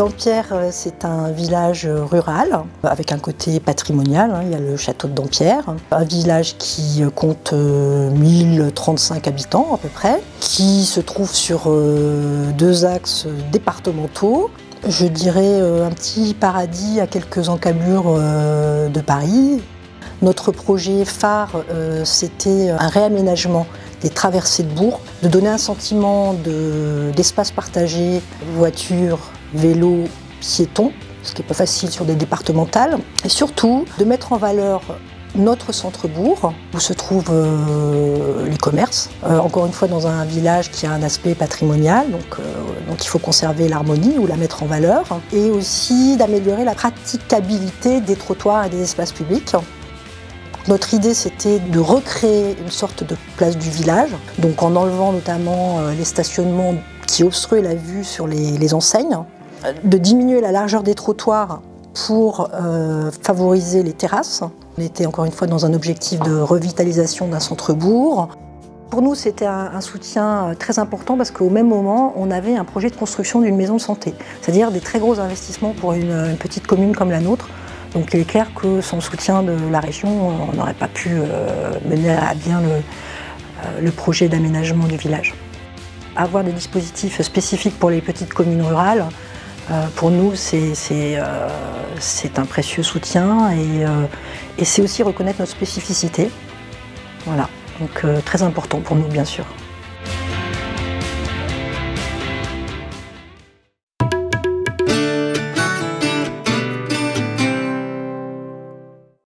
Dampierre, c'est un village rural avec un côté patrimonial. Il y a le château de Dampierre, un village qui compte 1035 habitants à peu près, qui se trouve sur deux axes départementaux. Je dirais un petit paradis à quelques encablures de Paris. Notre projet phare, c'était un réaménagement des traversées de bourg, de donner un sentiment d'espace partagé, voitures, vélos, piétons, ce qui n'est pas facile sur des départementales, et surtout de mettre en valeur notre centre-bourg, où se trouvent les commerces, encore une fois dans un village qui a un aspect patrimonial, donc il faut conserver l'harmonie ou la mettre en valeur, et aussi d'améliorer la praticabilité des trottoirs et des espaces publics. Notre idée, c'était de recréer une sorte de place du village, donc en enlevant notamment les stationnements qui obstruaient la vue sur les enseignes, de diminuer la largeur des trottoirs pour favoriser les terrasses. On était encore une fois dans un objectif de revitalisation d'un centre-bourg. Pour nous, c'était un soutien très important parce qu'au même moment, on avait un projet de construction d'une maison de santé, c'est-à-dire des très gros investissements pour une petite commune comme la nôtre. Donc il est clair que sans le soutien de la région, on n'aurait pas pu mener à bien le projet d'aménagement du village. Avoir des dispositifs spécifiques pour les petites communes rurales, pour nous, c'est un précieux soutien et c'est aussi reconnaître notre spécificité. Voilà, donc très important pour nous, bien sûr.